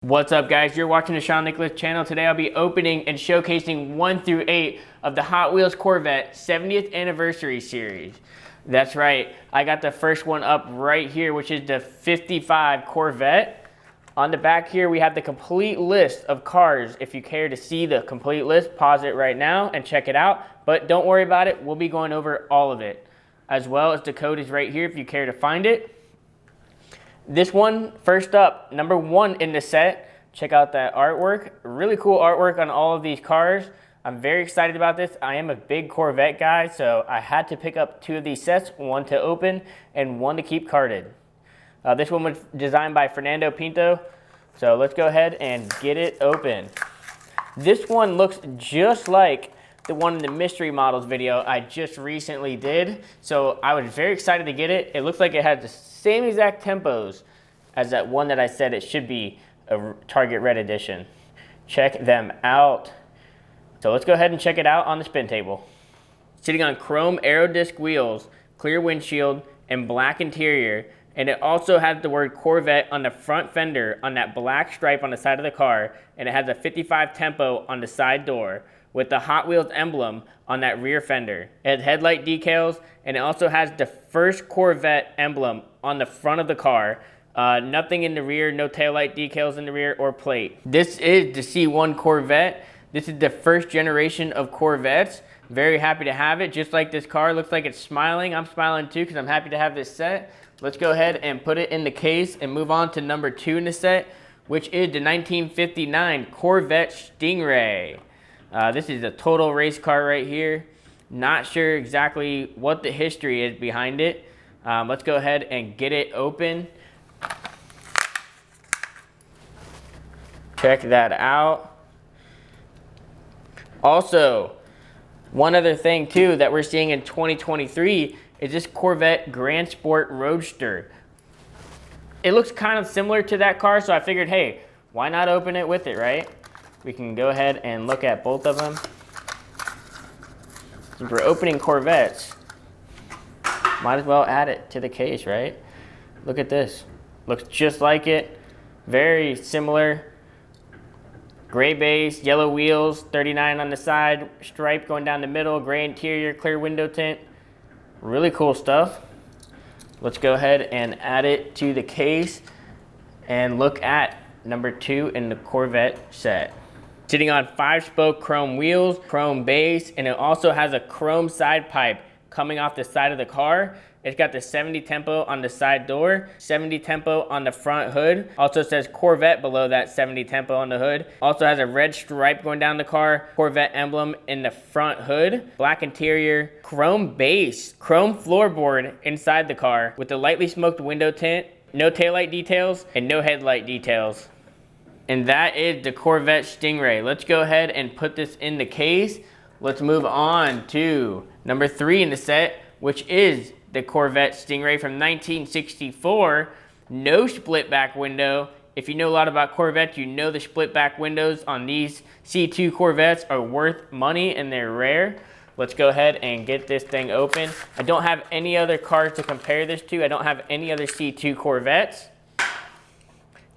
What's up, guys? You're watching the Shawn Nicholas channel. Today I'll be opening and showcasing 1 through 8 of the Hot Wheels Corvette 70th Anniversary Series. That's right, I got the first one up right here, which is the 55 Corvette. On the back here, we have the complete list of cars. If you care to see the complete list, pause it right now and check it out. But don't worry about it, we'll be going over all of it. As well as the code is right here if you care to find it. This one, first up, number 1 in the set. Check out that artwork. Really cool artwork on all of these cars. I'm very excited about this. I am a big Corvette guy, so I had to pick up 2 of these sets, one to open and one to keep carded. This one was designed by Fernando Pinto, so let's go ahead and get it open. This one looks just like the one in the mystery models video I just recently did, so I was very excited to get it. It looks like it has the same exact tempos as that one that I said it should be a Target Red Edition. Check them out. So let's go ahead and check it out on the spin table. Sitting on chrome Aerodisc wheels, clear windshield, and black interior, and it also has the word Corvette on the front fender on that black stripe on the side of the car, and it has a 55 tempo on the side door with the Hot Wheels emblem on that rear fender. It has headlight decals, and it also has the first Corvette emblem on the front of the car. Nothing in the rear, no taillight decals in the rear or plate. This is the C1 Corvette. This is the first generation of Corvettes. Very happy to have it. Just like this car, looks like it's smiling. I'm smiling too because I'm happy to have this set. Let's go ahead and put it in the case and move on to number 2 in the set, which is the 1959 Corvette Stingray. This is a total race car right here. Not sure exactly what the history is behind it. Let's go ahead and get it open. Check that out. Also, one other thing too that we're seeing in 2023 is this Corvette Grand Sport Roadster. It looks kind of similar to that car, so I figured, hey, why not open it with it, right? We can go ahead and look at both of them. Since we're opening Corvettes, might as well add it to the case, right? Look at this. Looks just like it. Very similar. Gray base, yellow wheels, 39 on the side, stripe going down the middle, gray interior, clear window tint. Really cool stuff. Let's go ahead and add it to the case and look at number 2 in the Corvette set. Sitting on 5-spoke chrome wheels, chrome base, and it also has a chrome side pipe coming off the side of the car. It's got the 70 tempo on the side door, 70 tempo on the front hood. Also says Corvette below that 70 tempo on the hood. Also has a red stripe going down the car, Corvette emblem in the front hood, black interior, chrome base, chrome floorboard inside the car with the lightly smoked window tint, no taillight details, and no headlight details. And that is the Corvette Stingray. Let's go ahead and put this in the case. Let's move on to number 3 in the set, which is the Corvette Stingray from 1964. No split back window. If you know a lot about Corvettes, you know the split back windows on these C2 Corvettes are worth money and they're rare. Let's go ahead and get this thing open. I don't have any other cars to compare this to. I don't have any other C2 Corvettes.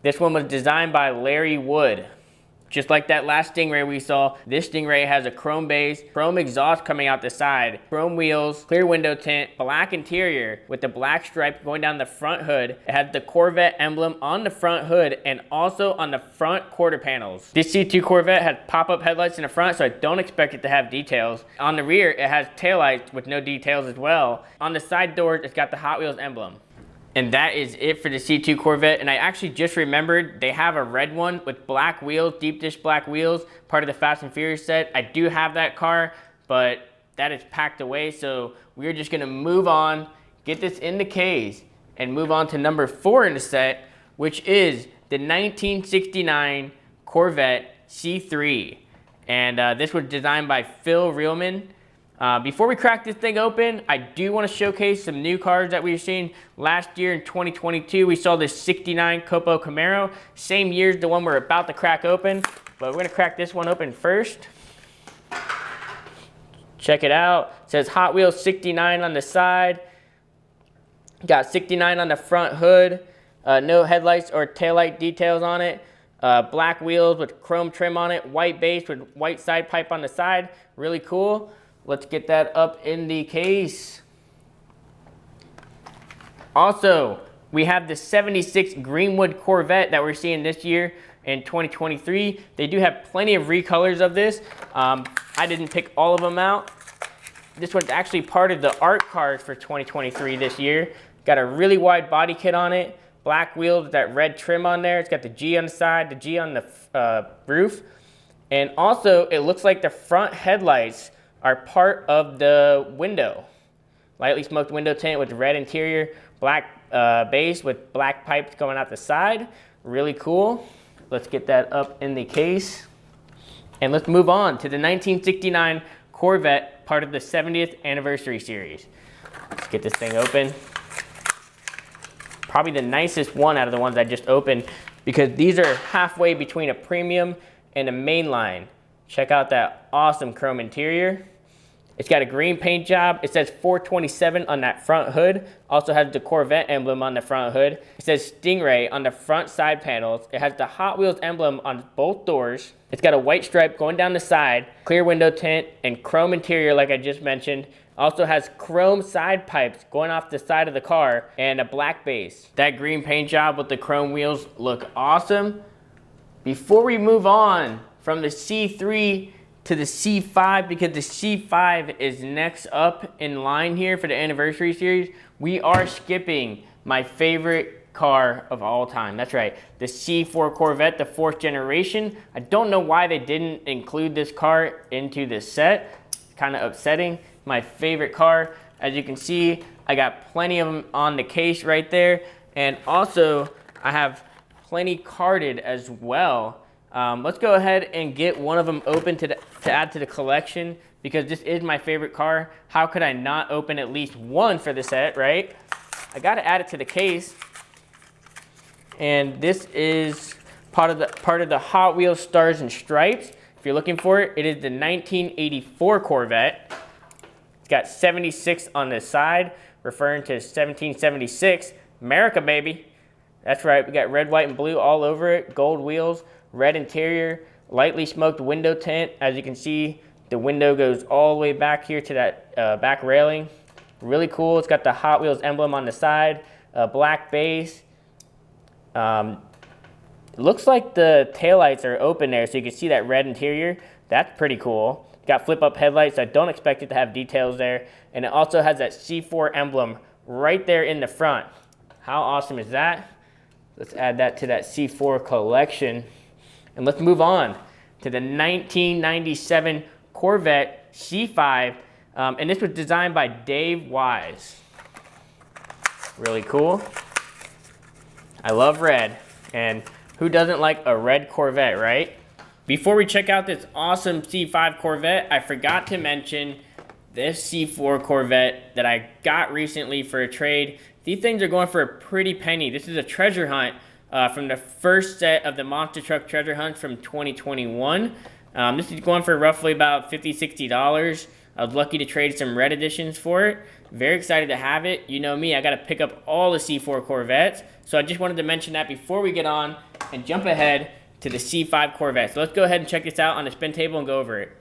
This one was designed by Larry Wood. Just like that last Stingray we saw, this Stingray has a chrome base, chrome exhaust coming out the side, chrome wheels, clear window tint, black interior with the black stripe going down the front hood. It has the Corvette emblem on the front hood and also on the front quarter panels. This C2 Corvette has pop-up headlights in the front, so I don't expect it to have details. On the rear, it has taillights with no details as well. On the side doors, it's got the Hot Wheels emblem. And that is it for the C2 Corvette. And I actually just remembered they have a red one with black wheels, deep dish black wheels, part of the Fast and Furious set. I do have that car, but that is packed away. So we're just gonna move on, get this in the case, and move on to number 4 in the set, which is the 1969 Corvette C3. And this was designed by Phil Reelman. Before we crack this thing open, I do want to showcase some new cars that we've seen. Last year in 2022, we saw this 69 Copo Camaro. Same year as the one we're about to crack open, but we're going to crack this one open first. Check it out. It says Hot Wheels 69 on the side. Got 69 on the front hood. No headlights or taillight details on it. Black wheels with chrome trim on it, white base with white side pipe on the side. Really cool. Let's get that up in the case. Also, we have the 76 Greenwood Corvette that we're seeing this year in 2023. They do have plenty of recolors of this. I didn't pick all of them out. This one's actually part of the art card for 2023 this year. Got a really wide body kit on it. Black wheels with that red trim on there. It's got the G on the side, the G on the roof. And also, it looks like the front headlights are part of the window. Lightly smoked window tint with red interior, black base with black pipes going out the side. Really cool. Let's get that up in the case. And let's move on to the 1969 Corvette, part of the 70th anniversary series. Let's get this thing open. Probably the nicest one out of the ones I just opened, because these are halfway between a premium and a mainline. Check out that awesome chrome interior. It's got a green paint job. It says 427 on that front hood. Also has the Corvette emblem on the front hood. It says Stingray on the front side panels. It has the Hot Wheels emblem on both doors. It's got a white stripe going down the side, clear window tint, and chrome interior like I just mentioned. Also has chrome side pipes going off the side of the car and a black base. That green paint job with the chrome wheels look awesome. Before we move on from the C3 to the C5, because the C5 is next up in line here for the anniversary series, we are skipping my favorite car of all time. That's right, the C4 Corvette, the 4th generation. I don't know why they didn't include this car into this set. It's kind of upsetting. My favorite car. As you can see, I got plenty of them on the case right there. And also, I have plenty carded as well. Let's go ahead and get one of them open to add to the collection, because this is my favorite car. How could I not open at least one for the set, right? I got to add it to the case. And this is part of the Hot Wheels Stars and Stripes. If you're looking for it, it is the 1984 Corvette. It's got 76 on the side, referring to 1776. America, baby. That's right, we got red, white, and blue all over it. Gold wheels, red interior, lightly smoked window tint. As you can see, the window goes all the way back here to that back railing. Really cool. It's got the Hot Wheels emblem on the side, black base. Looks like the taillights are open there, so you can see that red interior. That's pretty cool. Got flip-up headlights. I don't expect it to have details there. And it also has that C4 emblem right there in the front. How awesome is that? Let's add that to that C4 collection. And let's move on to the 1997 Corvette C5. And this was designed by Dave Wise. Really cool. I love red. And who doesn't like a red Corvette, right? Before we check out this awesome C5 Corvette, I forgot to mention this C4 Corvette that I got recently for a trade. These things are going for a pretty penny. This is a treasure hunt from the first set of the Monster Truck Treasure Hunts from 2021. This is going for roughly about $50, $60. I was lucky to trade some red editions for it. Very excited to have it. You know me, I got to pick up all the C4 Corvettes. So I just wanted to mention that before we get on and jump ahead to the C5 Corvette. So let's go ahead and check this out on the spin table and go over it.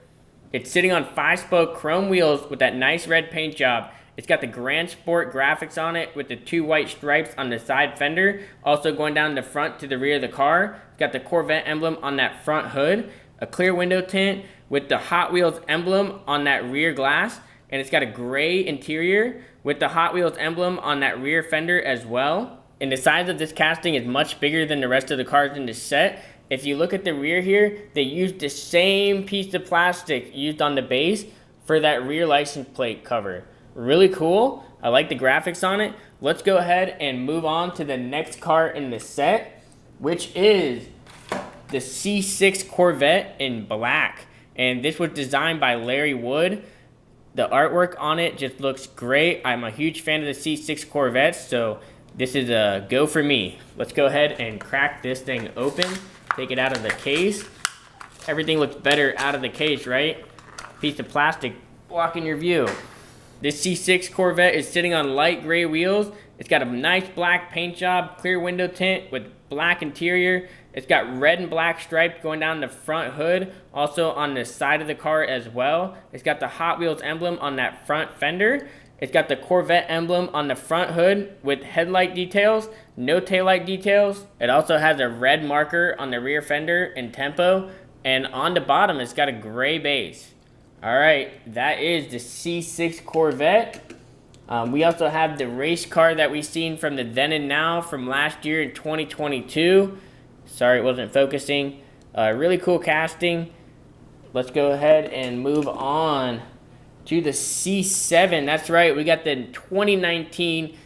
It's sitting on 5-spoke chrome wheels with that nice red paint job. It's got the Grand Sport graphics on it with the 2 white stripes on the side fender. Also going down the front to the rear of the car. It's got the Corvette emblem on that front hood. A clear window tint with the Hot Wheels emblem on that rear glass. And it's got a gray interior with the Hot Wheels emblem on that rear fender as well. And the size of this casting is much bigger than the rest of the cars in this set. If you look at the rear here, they used the same piece of plastic used on the base for that rear license plate cover. Really cool. I like the graphics on it. Let's go ahead and move on to the next car in the set, which is the C6 Corvette in black. And this was designed by Larry Wood. The artwork on it just looks great. I'm a huge fan of the C6 Corvettes, so this is a go for me. Let's go ahead and crack this thing open. Take it out of the case. Everything looks better out of the case, right? Piece of plastic blocking your view. This C6 Corvette is sitting on light gray wheels. It's got a nice black paint job, clear window tint with black interior. It's got red and black stripes going down the front hood, also on the side of the car as well. It's got the Hot Wheels emblem on that front fender. It's got the Corvette emblem on the front hood with headlight details, no taillight details. It also has a red marker on the rear fender and tempo. And on the bottom, it's got a gray base. All right, that is the C6 Corvette. We also have the race car that we've seen from the then and now from last year in 2022. Sorry, it wasn't focusing. Really cool casting. Let's go ahead and move on to the C7. That's right, we got the 2019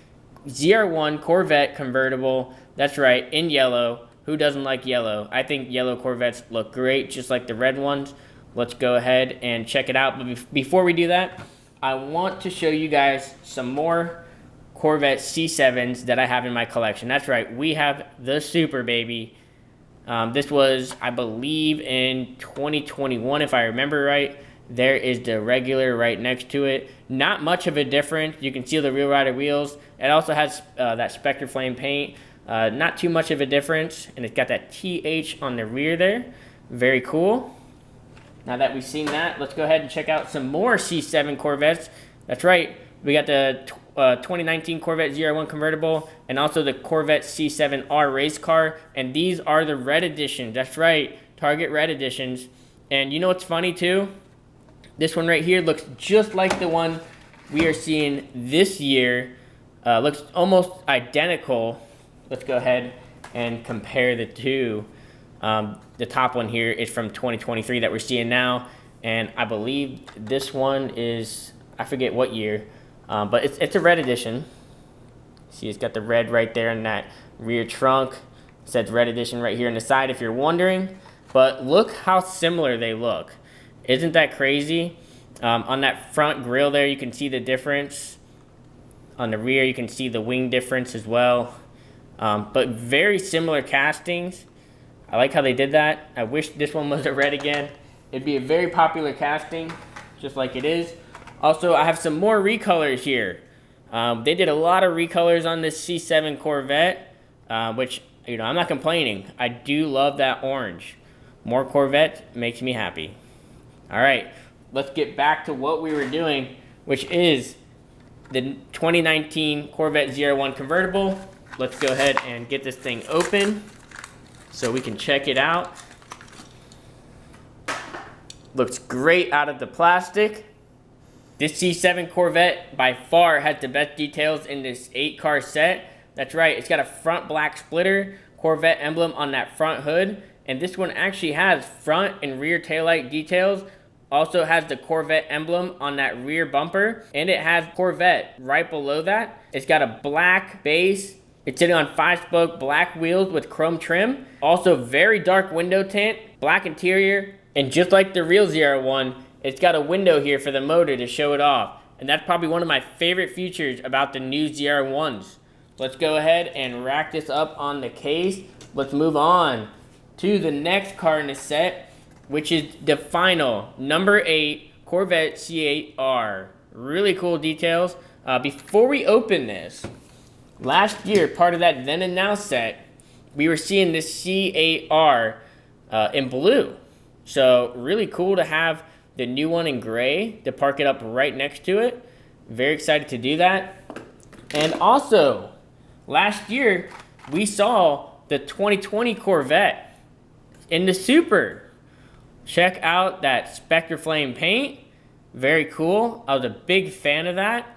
ZR1 Corvette convertible. That's right, in yellow. Who doesn't like yellow? I think yellow Corvettes look great, just like the red ones. Let's go ahead and check it out. But before we do that, I want to show you guys some more Corvette C7s that I have in my collection. That's right, we have the Super Baby. This was, I believe, in 2021, if I remember right. There is the regular right next to it. Not much of a difference. You can see the Real Rider wheels. It also has that Spectre Flame paint. Not too much of a difference. And it's got that TH on the rear there. Very cool. Now that we've seen that, let's go ahead and check out some more C7 Corvettes. That's right, we got the 2019 Corvette ZR1 convertible and also the Corvette C7R race car. And these are the red editions. That's right, Target red editions. And you know what's funny too? This one right here looks just like the one we are seeing this year. Looks almost identical. Let's go ahead and compare the two. The top one here is from 2023 that we're seeing now, and I believe this one is, I forget what year, but it's a red edition. See, it's got the red right there in that rear trunk. It says red edition right here on the side if you're wondering, but look how similar they look. Isn't that crazy? On that front grille there, you can see the difference. On the rear, you can see the wing difference as well, but very similar castings. I like how they did that. I wish this one was a red again. It'd be a very popular casting, just like it is. Also, I have some more recolors here. They did a lot of recolors on this C7 Corvette, which, you know, I'm not complaining. I do love that orange. More Corvette makes me happy. All right, let's get back to what we were doing, which is the 2019 Corvette ZR1 convertible. Let's go ahead and get this thing open so we can check it out. Looks great out of the plastic. This C7 Corvette by far has the best details in this 8-car set. That's right, it's got a front black splitter, Corvette emblem on that front hood, and this one actually has front and rear taillight details. Also has the Corvette emblem on that rear bumper, and it has Corvette right below that. It's got a black base. It's sitting on 5-spoke black wheels with chrome trim. Also very dark window tint, black interior, and just like the real ZR1, it's got a window here for the motor to show it off. And that's probably one of my favorite features about the new ZR1s. Let's go ahead and rack this up on the case. Let's move on to the next car in the set, which is the final, number 8, Corvette C8R. Really cool details. Before we open this, last year, part of that then and now set, we were seeing this C8R in blue. So really cool to have the new one in gray to park it up right next to it. Very excited to do that. And also, last year, we saw the 2020 Corvette in the Super. Check out that Spectre Flame paint. Very cool. I was a big fan of that.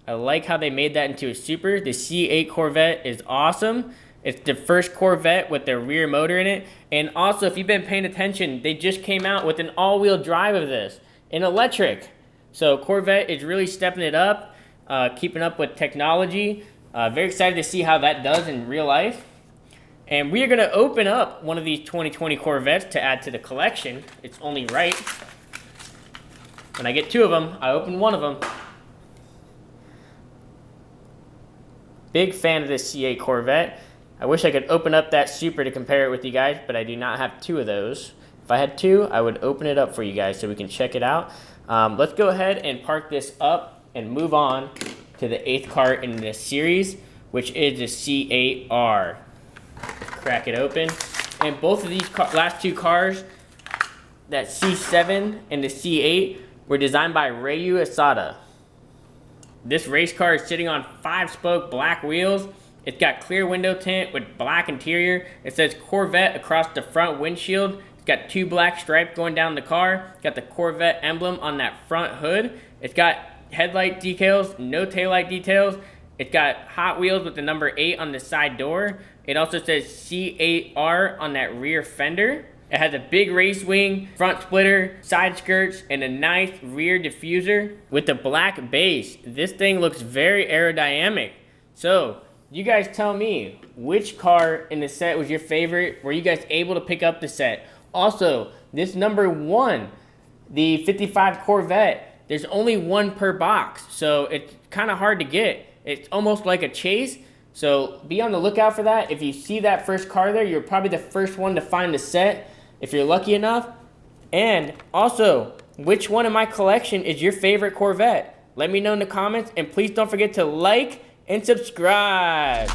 I like how they made that into a Super. The C8 Corvette is awesome. It's the first Corvette with the rear motor in it. And also, if you've been paying attention, they just came out with an all-wheel drive of this, in electric. So Corvette is really stepping it up, keeping up with technology. Very excited to see how that does in real life. And we are going to open up one of these 2020 Corvettes to add to the collection. It's only right. When I get two of them, I open one of them. Big fan of this C8 Corvette. I wish I could open up that Super to compare it with you guys, but I do not have two of those. If I had two, I would open it up for you guys so we can check it out. Let's go ahead and park this up and move on to the 8th car in this series, which is the C8R. Crack it open. And both of these last two cars, that C7 and the C8, were designed by Ryu Asada. This race car is sitting on 5-spoke black wheels. It's got clear window tint with black interior. It says Corvette across the front windshield. It's got 2 black stripes going down the car. It's got the Corvette emblem on that front hood. It's got headlight decals, no taillight details. It's got Hot Wheels with the number 8 on the side door. It also says C8R on that rear fender. It has a big race wing, front splitter, side skirts, and a nice rear diffuser with the black base. This thing looks very aerodynamic. So, you guys tell me, which car in the set was your favorite? Were you guys able to pick up the set? Also, this number 1, the 55 Corvette, there's only 1 per box, so it's kind of hard to get. It's almost like a chase, so be on the lookout for that. If you see that first car there, you're probably the first one to find the set, if you're lucky enough. And also, which one in my collection is your favorite Corvette? Let me know in the comments, and please don't forget to like and subscribe.